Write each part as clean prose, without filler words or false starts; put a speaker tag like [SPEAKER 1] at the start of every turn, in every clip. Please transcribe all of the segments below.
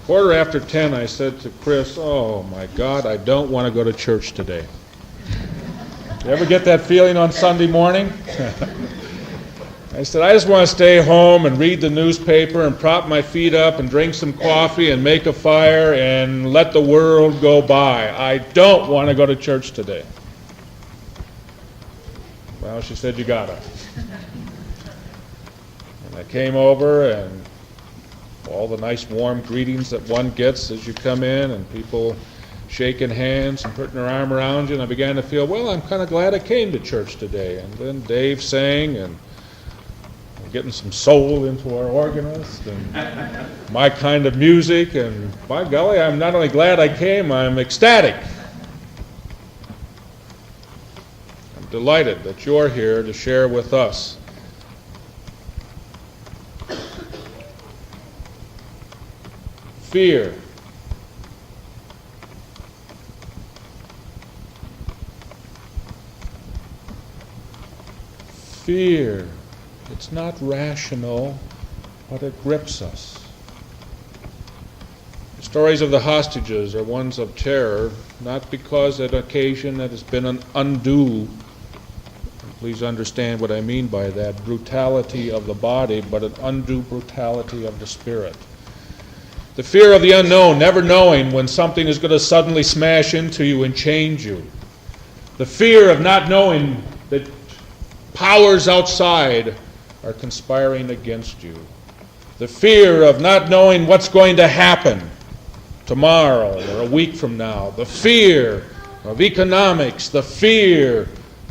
[SPEAKER 1] 10:15, I said to Chris, "Oh my God, I don't want to go to church today." You ever get that feeling on Sunday morning? I said, "I just want to stay home and read the newspaper and prop my feet up and drink some coffee and make a fire and let the world go by. I don't want to go to church today." Well, she said, "You gotta." And I came over, and all the nice warm greetings that one gets as you come in, and people shaking hands and putting their arm around you, and I began to feel, well, I'm kind of glad I came to church today. And then Dave sang, and getting some soul into our organist, and my kind of music, and by golly, I'm not only glad I came, I'm ecstatic. I'm delighted that you're here to share with us. Fear. Fear. It's not rational, but it grips us. The stories of the hostages are ones of terror, not because at occasion it has been an undue, please understand what I mean by that, brutality of the body, but an undue brutality of the spirit. The fear of the unknown, never knowing when something is going to suddenly smash into you and change you. The fear of not knowing that powers outside are conspiring against you. The fear of not knowing what's going to happen tomorrow or a week from now. The fear of economics. The fear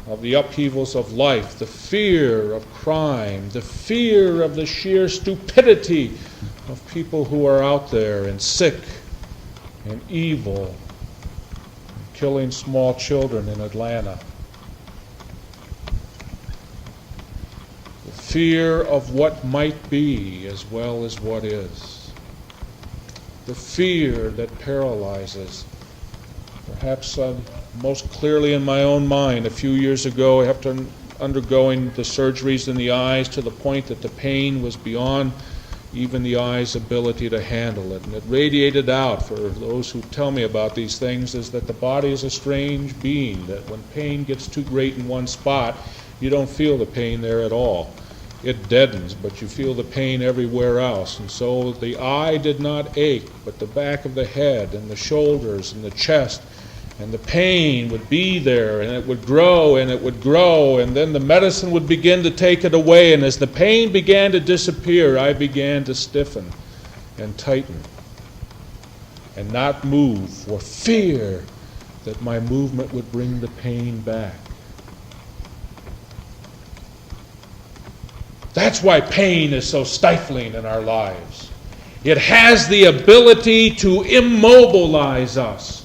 [SPEAKER 1] of the upheavals of life. The fear of crime. The fear of the sheer stupidity of people who are out there and sick and evil, killing small children in Atlanta. Fear of what might be as well as what is. The fear that paralyzes. Perhaps most clearly in my own mind, a few years ago, after undergoing the surgeries in the eyes to the point that the pain was beyond even the eye's ability to handle it. And it radiated out for those who tell me about these things is that the body is a strange being, that when pain gets too great in one spot, you don't feel the pain there at all. It deadens, but you feel the pain everywhere else. And so the eye did not ache, but the back of the head and the shoulders and the chest, and the pain would be there, and it would grow, and it would grow, and then the medicine would begin to take it away. And as the pain began to disappear, I began to stiffen and tighten and not move for fear that my movement would bring the pain back. That's why pain is so stifling in our lives. It has the ability to immobilize us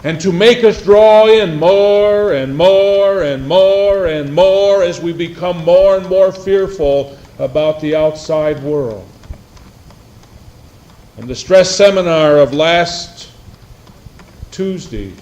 [SPEAKER 1] and to make us draw in more and more and more and more as we become more and more fearful about the outside world. In the stress seminar of last Tuesday,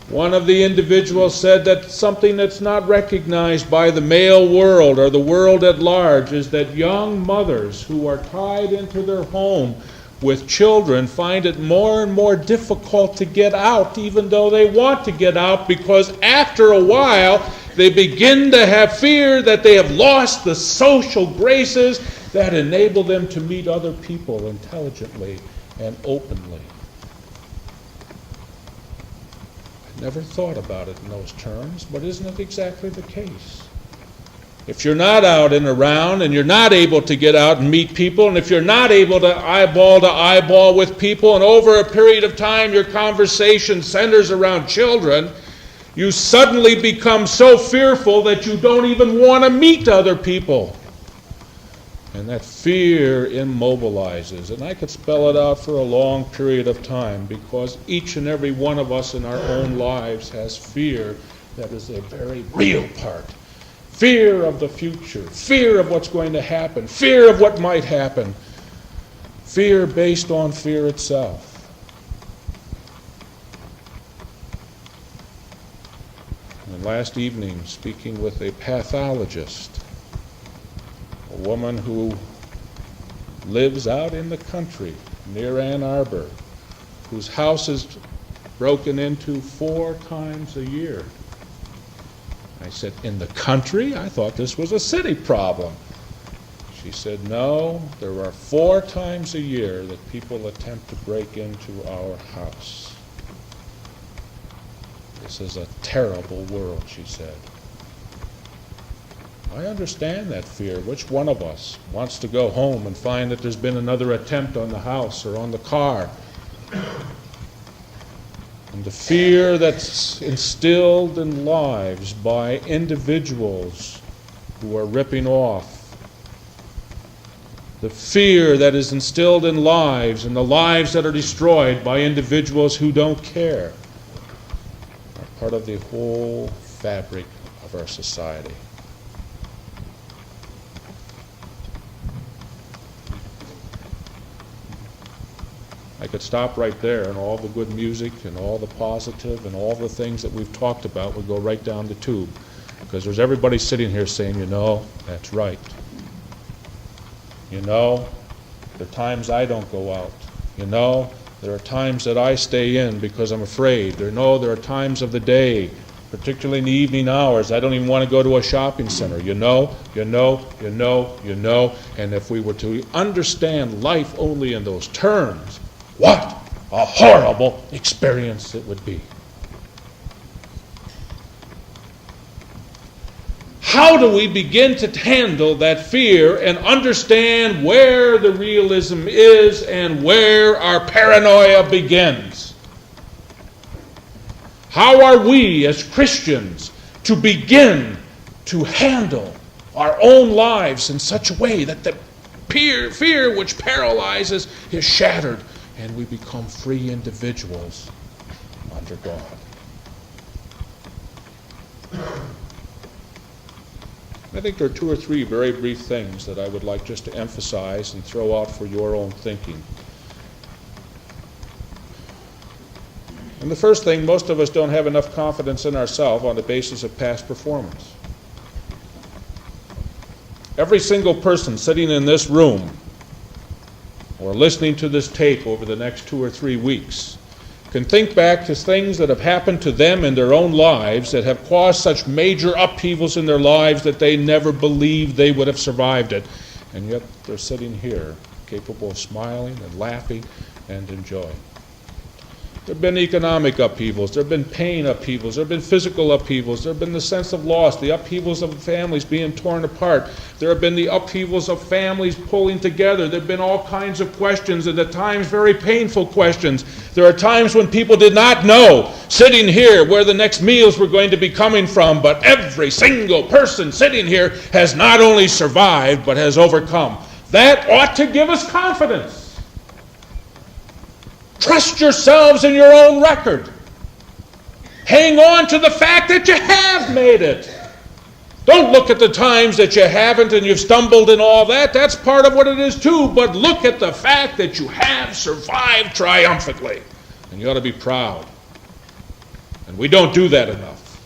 [SPEAKER 1] one of the individuals said that something that's not recognized by the male world or the world at large is that young mothers who are tied into their home with children find it more and more difficult to get out, even though they want to get out, because after a while they begin to have fear that they have lost the social graces that enable them to meet other people intelligently and openly. Never thought about it in those terms, but isn't it exactly the case? If you're not out and around, and you're not able to get out and meet people, and if you're not able to eyeball with people, and over a period of time your conversation centers around children, you suddenly become so fearful that you don't even want to meet other people. And that fear immobilizes. And I could spell it out for a long period of time, because each and every one of us in our own lives has fear that is a very real part. Fear of the future, fear of what's going to happen, fear of what might happen, fear based on fear itself. And last evening, speaking with a pathologist, a woman who lives out in the country near Ann Arbor, whose house is broken into 4 times a year. I said, in the country? I thought this was a city problem. She said, no, there are 4 times a year that people attempt to break into our house. This is a terrible world, she said. I understand that fear. Which one of us wants to go home and find that there's been another attempt on the house or on the car? And the fear that's instilled in lives by individuals who are ripping off. The fear that is instilled in lives and the lives that are destroyed by individuals who don't care are part of the whole fabric of our society. I could stop right there, and all the good music and all the positive and all the things that we've talked about would go right down the tube. Because there's everybody sitting here saying, you know, that's right. You know, there are times I don't go out. You know, there are times that I stay in because I'm afraid. There are times of the day, particularly in the evening hours, I don't even want to go to a shopping center. You know. And if we were to understand life only in those terms, what a horrible experience it would be. How do we begin to handle that fear and understand where the realism is and where our paranoia begins? How are we as Christians to begin to handle our own lives in such a way that the fear which paralyzes is shattered and we become free individuals under God? I think there are 2 or 3 very brief things that I would like just to emphasize and throw out for your own thinking. And the first thing, most of us don't have enough confidence in ourselves on the basis of past performance. Every single person sitting in this room or listening to this tape over the next 2 or 3 weeks can think back to things that have happened to them in their own lives that have caused such major upheavals in their lives that they never believed they would have survived it. And yet they're sitting here capable of smiling and laughing and enjoying. There have been economic upheavals, there have been pain upheavals, there have been physical upheavals, there have been the sense of loss, the upheavals of families being torn apart, there have been the upheavals of families pulling together, there have been all kinds of questions, and at times very painful questions. There are times when people did not know, sitting here, where the next meals were going to be coming from, but every single person sitting here has not only survived, but has overcome. That ought to give us confidence. Trust yourselves in your own record. Hang on to the fact that you have made it. Don't look at the times that you haven't and you've stumbled and all that. That's part of what it is too. But look at the fact that you have survived triumphantly. And you ought to be proud. And we don't do that enough.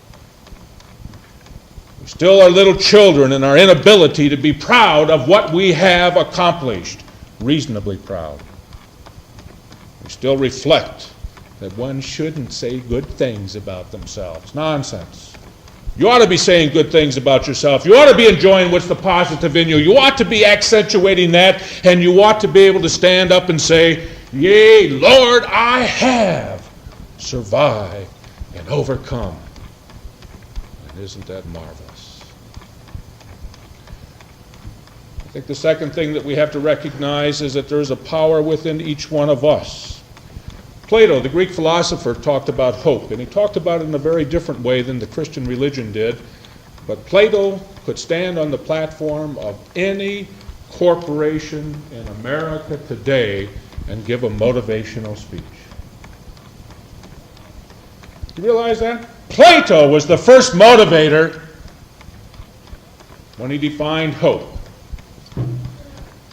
[SPEAKER 1] We still are little children in our inability to be proud of what we have accomplished. Reasonably proud. We still reflect that one shouldn't say good things about themselves. Nonsense. You ought to be saying good things about yourself. You ought to be enjoying what's the positive in you. You ought to be accentuating that, and you ought to be able to stand up and say, yea, Lord, I have survived and overcome. And isn't that marvelous? I think the second thing that we have to recognize is that there is a power within each one of us. Plato, the Greek philosopher, talked about hope, and he talked about it in a very different way than the Christian religion did. But Plato could stand on the platform of any corporation in America today and give a motivational speech. You realize that? Plato was the first motivator when he defined hope.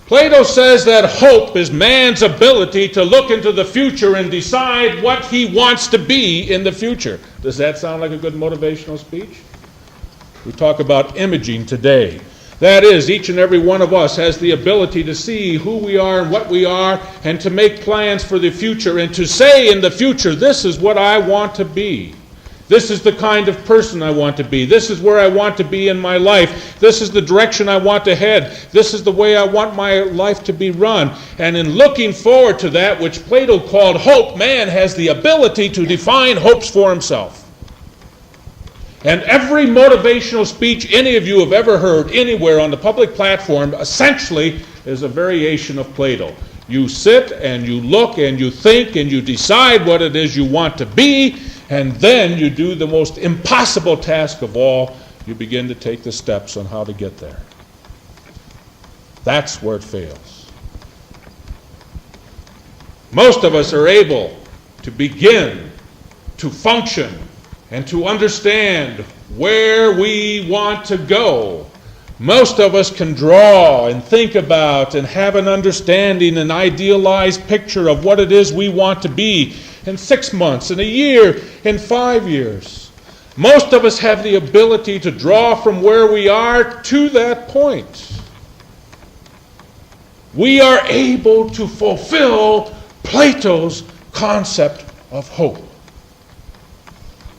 [SPEAKER 1] Plato says that hope is man's ability to look into the future and decide what he wants to be in the future. Does that sound like a good motivational speech? We talk about imaging today. That is, each and every one of us has the ability to see who we are and what we are, and to make plans for the future, and to say in the future, this is what I want to be. This is the kind of person I want to be. This is where I want to be in my life. This is the direction I want to head. This is the way I want my life to be run. And in looking forward to that which Plato called hope, man has the ability to define hopes for himself. And every motivational speech any of you have ever heard anywhere on the public platform essentially is a variation of Plato. You sit and you look and you think and you decide what it is you want to be, and then you do the most impossible task of all. You begin to take the steps on how to get there. That's where it fails. Most of us are able to begin to function and to understand where we want to go. Most of us can draw and think about and have an understanding, an idealized picture of what it is we want to be in 6 months, in a year, in 5 years. Most of us have the ability to draw from where we are to that point. We are able to fulfill Plato's concept of hope.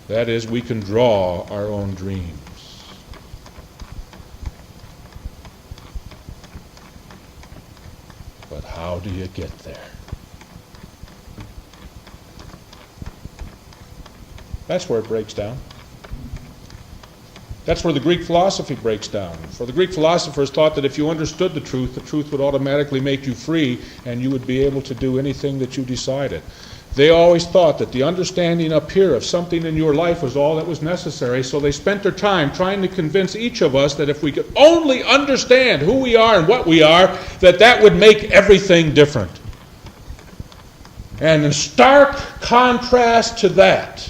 [SPEAKER 1] That is, we can draw our own dreams. But how do you get there? That's where it breaks down. That's where the Greek philosophy breaks down. For the Greek philosophers thought that if you understood the truth would automatically make you free, and you would be able to do anything that you decided. They always thought that the understanding up here of something in your life was all that was necessary, so they spent their time trying to convince each of us that if we could only understand who we are and what we are, that would make everything different. And in stark contrast to that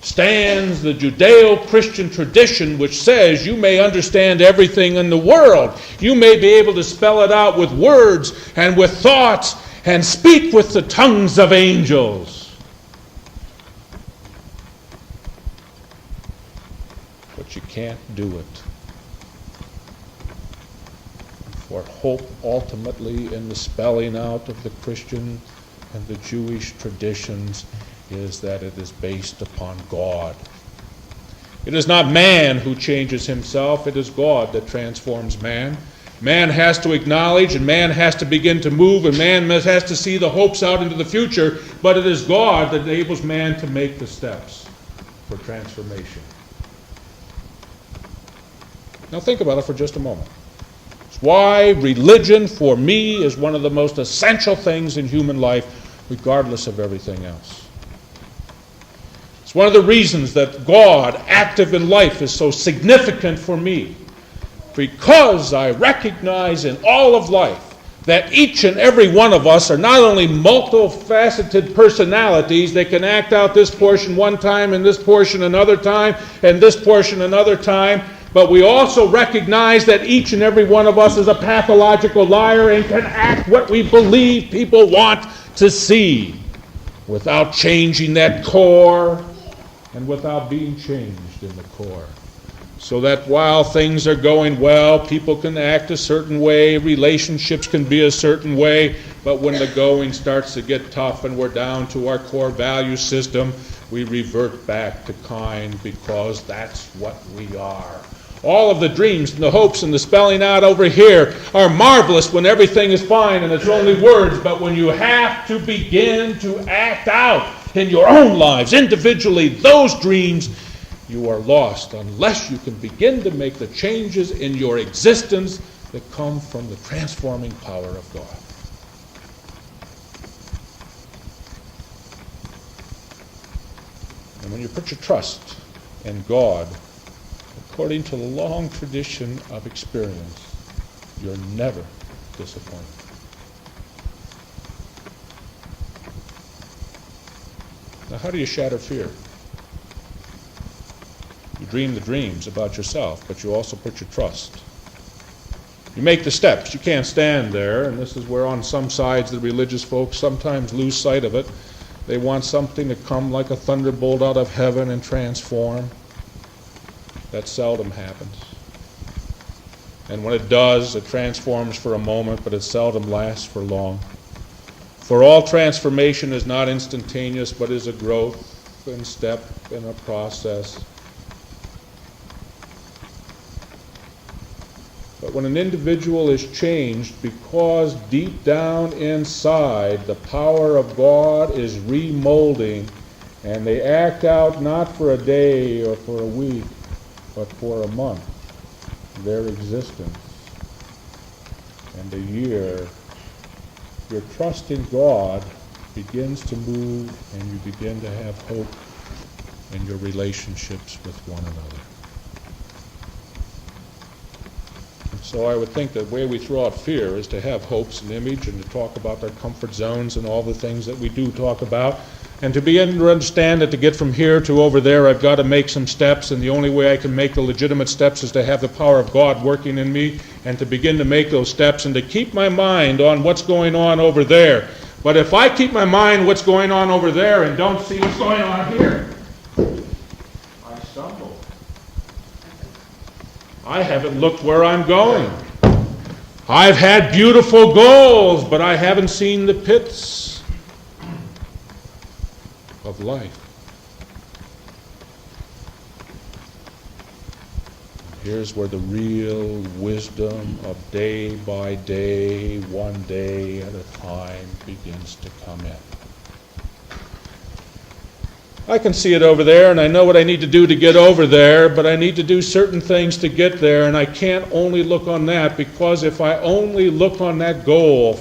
[SPEAKER 1] stands the Judeo-Christian tradition, which says you may understand everything in the world. You may be able to spell it out with words and with thoughts and speak with the tongues of angels. But you can't do it. For hope ultimately in the spelling out of the Christian and the Jewish traditions is that it is based upon God. It is not man who changes himself, it is God that transforms man. Man has to acknowledge, and man has to begin to move, and man has to see the hopes out into the future, but it is God that enables man to make the steps for transformation. Now think about it for just a moment. It's why religion for me is one of the most essential things in human life, regardless of everything else. It's one of the reasons that God, active in life, is so significant for me. Because I recognize in all of life that each and every one of us are not only multifaceted personalities that can act out this portion one time and this portion another time and this portion another time, but we also recognize that each and every one of us is a pathological liar and can act what we believe people want to see without changing that core and without being changed in the core. So that while things are going well, people can act a certain way, relationships can be a certain way, but when the going starts to get tough and we're down to our core value system, we revert back to kind because that's what we are. All of the dreams and the hopes and the spelling out over here are marvelous when everything is fine and it's only words, but when you have to begin to act out in your own lives, individually, those dreams, you are lost unless you can begin to make the changes in your existence that come from the transforming power of God. And when you put your trust in God, according to the long tradition of experience, you're never disappointed. Now, how do you shatter fear? You dream the dreams about yourself, but you also put your trust. You make the steps. You can't stand there, and this is where on some sides the religious folks sometimes lose sight of it. They want something to come like a thunderbolt out of heaven and transform. That seldom happens. And when it does, it transforms for a moment, but it seldom lasts for long. For all transformation is not instantaneous, but is a growth and step in a process. But when an individual is changed, because deep down inside the power of God is remolding, and they act out not for a day or for a week, but for a month, their existence, and a year, your trust in God begins to move, and you begin to have hope in your relationships with one another. So I would think the way we throw out fear is to have hopes and image and to talk about our comfort zones and all the things that we do talk about, and to begin to understand that to get from here to over there, I've got to make some steps, and the only way I can make the legitimate steps is to have the power of God working in me and to begin to make those steps and to keep my mind on what's going on over there. But if I keep my mind what's going on over there and don't see what's going on here, I stumble. I haven't looked where I'm going. I've had beautiful goals, but I haven't seen the pits of life. Here's where the real wisdom of day by day, one day at a time, begins to come in. I can see it over there, and I know what I need to do to get over there, but I need to do certain things to get there, and I can't only look on that, because if I only look on that goal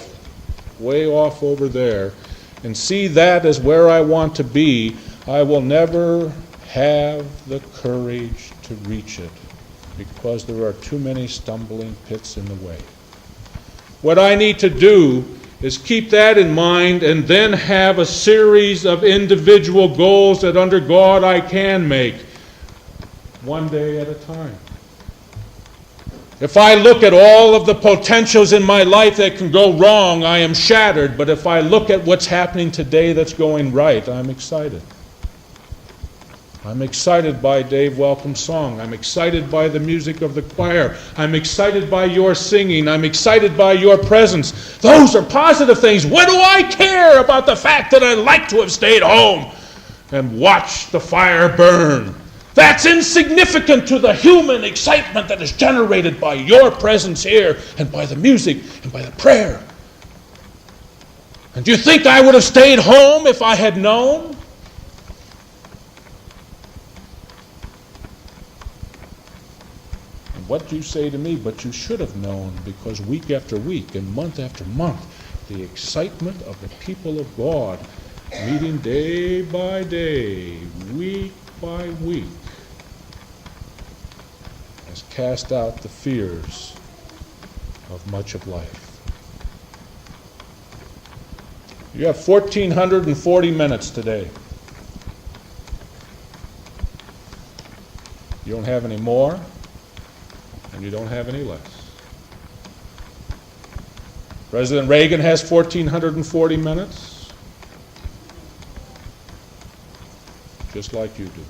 [SPEAKER 1] way off over there and see that as where I want to be, I will never have the courage to reach it, because there are too many stumbling pits in the way. What I need to do is keep that in mind and then have a series of individual goals that under God I can make, one day at a time. If I look at all of the potentials in my life that can go wrong, I am shattered. But if I look at what's happening today that's going right, I'm excited. I'm excited by Dave Welcome's song. I'm excited by the music of the choir. I'm excited by your singing. I'm excited by your presence. Those are positive things. What do I care about the fact that I'd like to have stayed home and watched the fire burn? That's insignificant to the human excitement that is generated by your presence here and by the music and by the prayer. And do you think I would have stayed home if I had known? And what do you say to me? But you should have known, because week after week and month after month, the excitement of the people of God, meeting day by day, week by week, has cast out the fears of much of life. You have 1,440 minutes today. You don't have any more, and you don't have any less. President Reagan has 1,440 minutes, just like you do.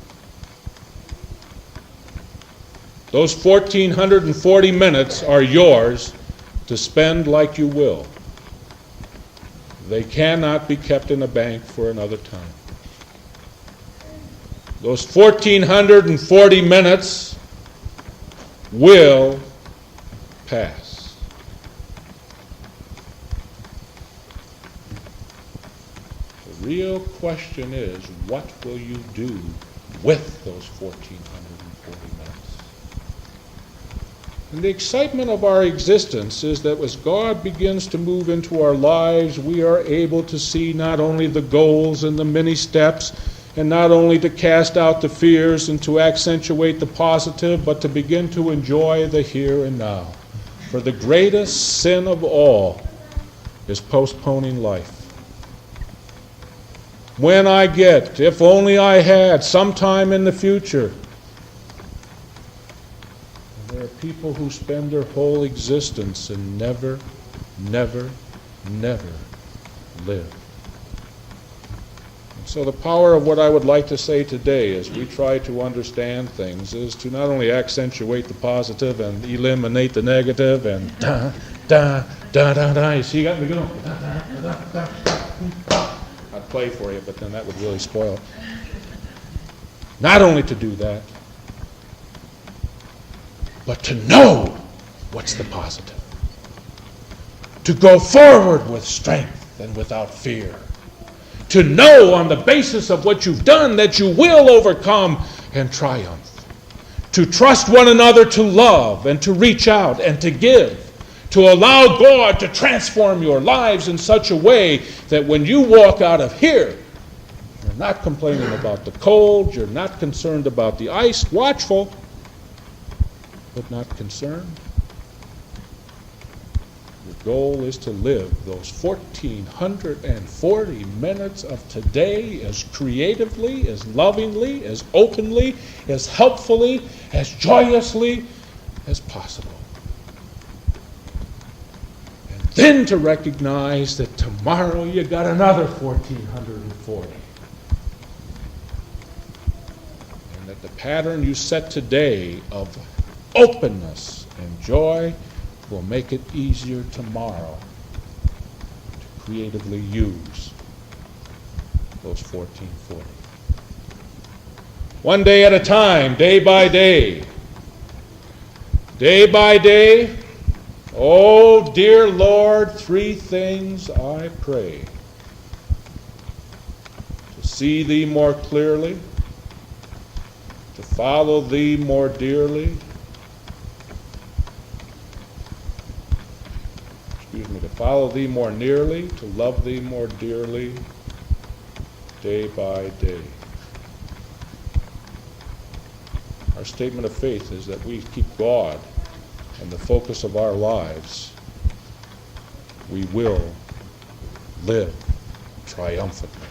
[SPEAKER 1] Those 1,440 minutes are yours to spend like you will. They cannot be kept in a bank for another time. Those 1,440 minutes will pass. The real question is, what will you do with those 1,440 minutes? And the excitement of our existence is that as God begins to move into our lives, we are able to see not only the goals and the many steps, and not only to cast out the fears and to accentuate the positive, but to begin to enjoy the here and now. For the greatest sin of all is postponing life. When I get, if only I had, sometime in the future. There are people who spend their whole existence and never, never, never live. So the power of what I would like to say today as we try to understand things is to not only accentuate the positive and eliminate the negative and da, da, da, da, da. You see, you got me going. Da, da, da, da, da. I'd play for you, but then that would really spoil it. Not only to do that, but to know what's the positive. To go forward with strength and without fear. To know on the basis of what you've done that you will overcome and triumph. To trust one another to love and to reach out and to give. To allow God to transform your lives in such a way that when you walk out of here, you're not complaining about the cold, you're not concerned about the ice, watchful, but not concerned. Your goal is to live those 1,440 minutes of today as creatively, as lovingly, as openly, as helpfully, as joyously as possible. And then to recognize that tomorrow you got another 1,440. And that the pattern you set today of openness and joy will make it easier tomorrow to creatively use those 1,440. One day at a time, day by day. Day by day. Oh, dear Lord, 3 things I pray. To see Thee more clearly, to follow Thee more dearly, to follow Thee more nearly, to love Thee more dearly, day by day. Our statement of faith is that we keep God and the focus of our lives. We will live triumphantly.